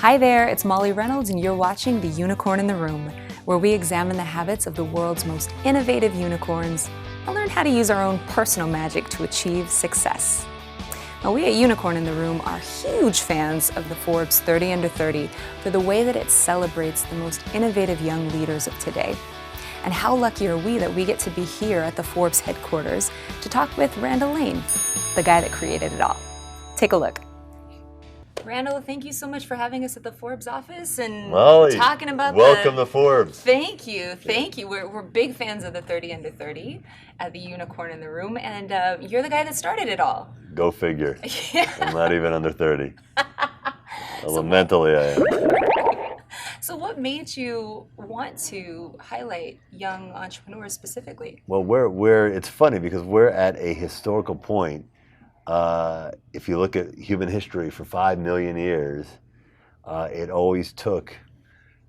Hi there, it's Molly Reynolds and you're watching The Unicorn in the Room, where we examine the habits of the world's most innovative unicorns and learn how to use our own personal magic to achieve success. Now, we at Unicorn in the Room are huge fans of the Forbes 30 Under 30 for the way that it celebrates the most innovative young leaders of today. And how lucky are we that we get to be here at the Forbes headquarters to talk with Randall, the guy that created it all. Take a look. Randall, thank you so much for having us at the Forbes office and Molly, talking about welcome to Forbes. Thank you. We're big fans of the 30 Under 30 at the Unicorn in the Room, and you're the guy that started it all. Go figure. Yeah. I'm not even under 30. Although mentally I am. So what made you want to highlight young entrepreneurs specifically? Well, it's funny because we're at a historical point. If you look at human history for 5 million years, it always took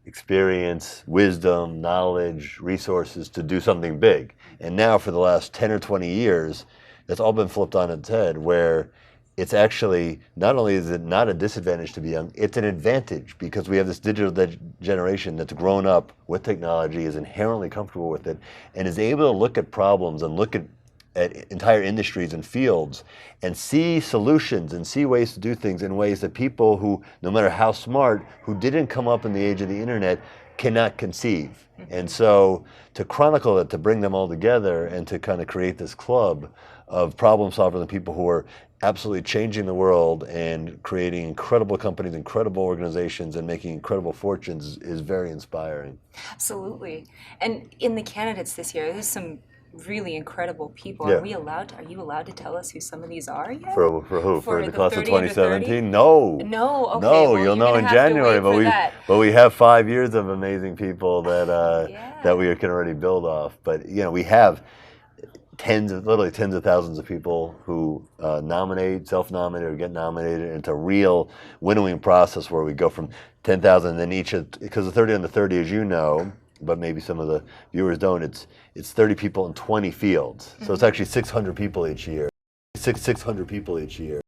experience, wisdom, knowledge, resources to do something big. And now for the last 10 or 20 years, that's all been flipped on its head, where it's actually, not only is it not a disadvantage to be young, it's an advantage because we have this digital generation that's grown up with technology, is inherently comfortable with it, and is able to look at problems and look at entire industries and fields and see solutions and see ways to do things in ways that people who, no matter how smart, who didn't come up in the age of the internet cannot conceive. And so to chronicle it, to bring them all together and to kind of create this club of problem solvers and people who are absolutely changing the world and creating incredible companies, incredible organizations, and making incredible fortunes is very inspiring. Absolutely. And in the candidates this year, there's some really incredible people. Yeah. Are you allowed to tell us who some of these are yet? For who? For the class of 30 under 30? 2017? No. No, okay. No, well, you'll know in January. But we have 5 years of amazing people that that we can already build off. But we have literally tens of thousands of people who nominate, self-nominate, or get nominated. And it's a real winnowing process where we go from 10,000, and then because the 30 under 30, as you know, but maybe some of the viewers don't, it's 30 people in 20 fields. So it's actually 600 people each year. 600 people each year.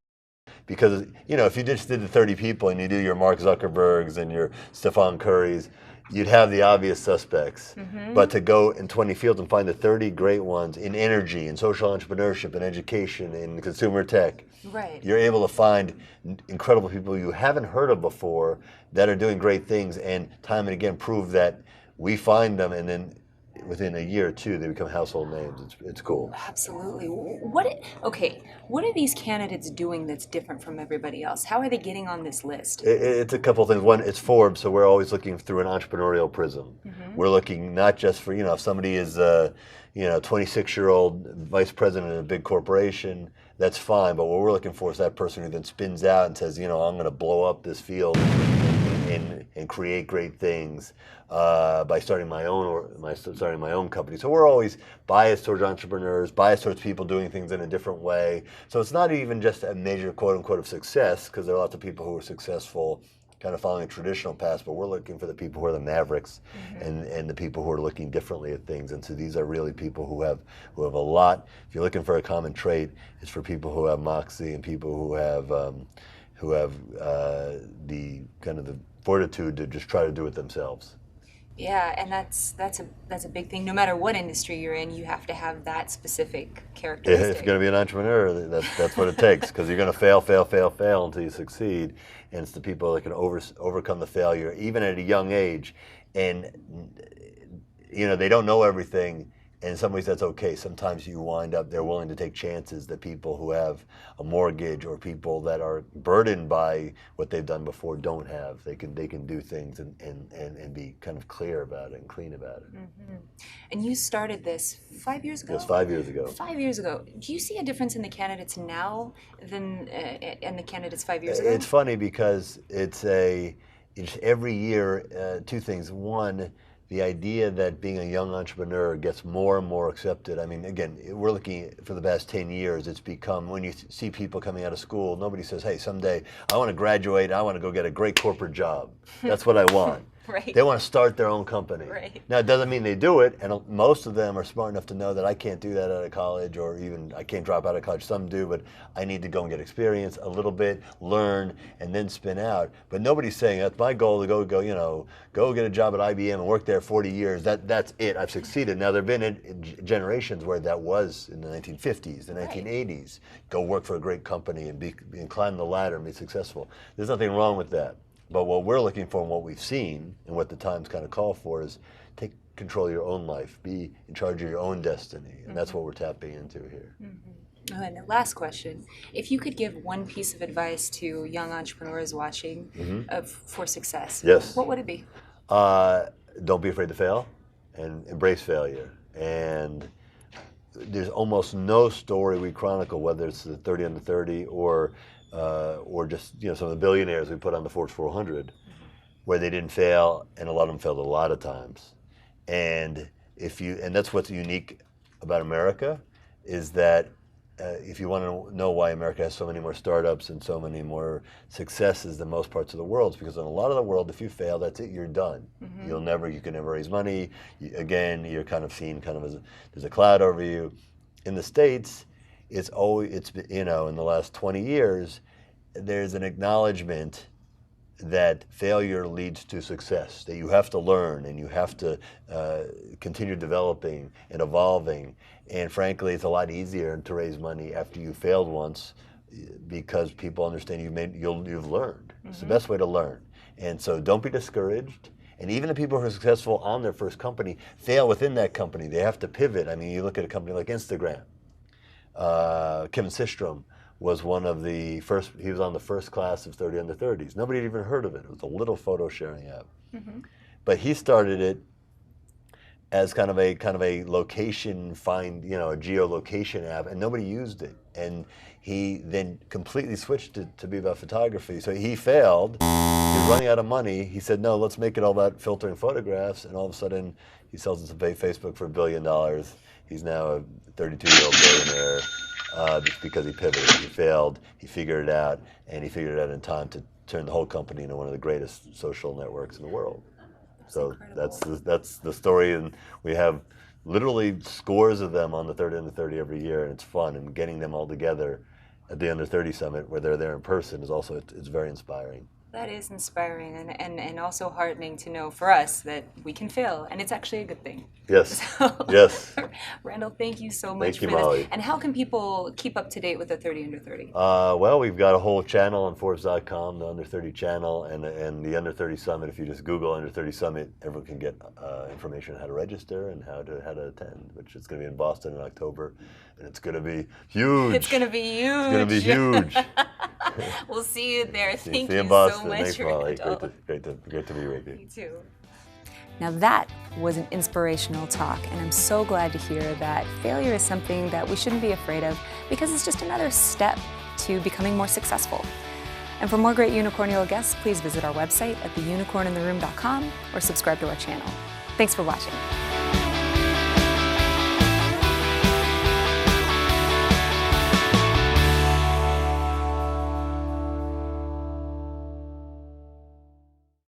Because, if you just did the 30 people and you do your Mark Zuckerbergs and your Stefan Currys, you'd have the obvious suspects. But to go in 20 fields and find the 30 great ones in energy, in social entrepreneurship, in education, in consumer tech, right, you're able to find incredible people you haven't heard of before that are doing great things, and time and again prove that we find them, and then within a year or two, they become household names. It's cool. Absolutely. What are these candidates doing that's different from everybody else? How are they getting on this list? It's a couple of things. One, it's Forbes, so we're always looking through an entrepreneurial prism. We're looking not just for, if somebody is a 26-year-old vice president of a big corporation, that's fine. But what we're looking for is that person who then spins out and says, I'm going to blow up this field and create great things by starting my own company. So we're always biased towards entrepreneurs, biased towards people doing things in a different way. So it's not even just a measure, quote unquote, of success, because there are lots of people who are successful kind of following a traditional path, but we're looking for the people who are the mavericks and the people who are looking differently at things. And so these are really people who have a lot. If you're looking for a common trait, it's for people who have moxie and people who have the kind of the fortitude to just try to do it themselves. Yeah, and that's a big thing. No matter what industry you're in, you have to have that specific characteristic. If you're going to be an entrepreneur, that's what it takes, because you're going to fail until you succeed. And it's the people that can overcome the failure, even at a young age. And they don't know everything. And in some ways that's okay. Sometimes you wind up, they're willing to take chances that people who have a mortgage or people that are burdened by what they've done before don't have. They can do things and be kind of clear about it and clean about it. And you started this 5 years ago? It was 5 years ago. 5 years ago. Do you see a difference in the candidates now than in the candidates 5 years ago? It's funny because it's every year, two things. One, the idea that being a young entrepreneur gets more and more accepted. I mean, again, we're looking for the past 10 years, it's become, when you see people coming out of school, nobody says, hey, someday I want to graduate, I want to go get a great corporate job. That's what I want. Right. They want to start their own company. Right. Now, it doesn't mean they do it, and most of them are smart enough to know that I can't do that out of college, or even I can't drop out of college. Some do, but I need to go and get experience a little bit, learn, and then spin out. But nobody's saying that's my goal to go get a job at IBM and work there 40 years. That's it. I've succeeded. Now, there have been generations where that was in the 1950s, the 1980s. Go work for a great company and climb the ladder and be successful. There's nothing wrong with that. But what we're looking for and what we've seen and what the times kind of call for is take control of your own life, be in charge of your own destiny. And that's what we're tapping into here. And the last question, if you could give one piece of advice to young entrepreneurs watching for success, what would it be? Don't be afraid to fail and embrace failure. And there's almost no story we chronicle, whether it's the 30 under 30 or just some of the billionaires we put on the Forbes 400, where they didn't fail, and a lot of them failed a lot of times. And that's what's unique about America, is that if you want to know why America has so many more startups and so many more successes than most parts of the world, because in a lot of the world, if you fail, that's it, you're done. You can never raise money. You're kind of seen as there's a cloud over you. In the States, it's in the last 20 years, there's an acknowledgement that failure leads to success, that you have to learn and you have to continue developing and evolving. And frankly, it's a lot easier to raise money after you failed once, because people understand you've learned. It's the best way to learn. And so don't be discouraged. And even the people who are successful on their first company fail within that company. They have to pivot. I mean, you look at a company like Instagram. Kevin Systrom was one of the first. He was on the first class of 30 under 30s. Nobody had even heard of it. It was a little photo sharing app, but he started it as kind of a location find, a geolocation app, and nobody used it. And he then completely switched it to be about photography. So he failed. He was running out of money. He said, "No, let's make it all about filtering photographs." And all of a sudden, he sells it to Facebook for $1 billion. He's now a 32-year-old billionaire. Just because he pivoted. He failed, he figured it out, and he figured it out in time to turn the whole company into one of the greatest social networks in the world. So that's the story, and we have literally scores of them on the 30 under 30 every year, and it's fun, and getting them all together at the Under 30 Summit, where they're there in person, is also, it's very inspiring. That is inspiring and also heartening to know for us that we can fail, and it's actually a good thing. Yes. So, yes. Randall, thank you so much for this. And how can people keep up to date with the 30 under 30? Well, we've got a whole channel on Forbes.com, the Under 30 channel, and the Under 30 Summit. If you just Google Under 30 Summit, everyone can get information on how to register and how to attend, which is going to be in Boston in October, and it's going to be huge. It's going to be huge. It's going to be huge. We'll see you there. Thank you so Boston. much, Thanks, Molly. Randall. Great to be with you. Me too. Now that was an inspirational talk, and I'm so glad to hear that failure is something that we shouldn't be afraid of, because it's just another step to becoming more successful. And for more great unicornial guests, please visit our website at theunicornintheroom.com or subscribe to our channel. Thanks for watching.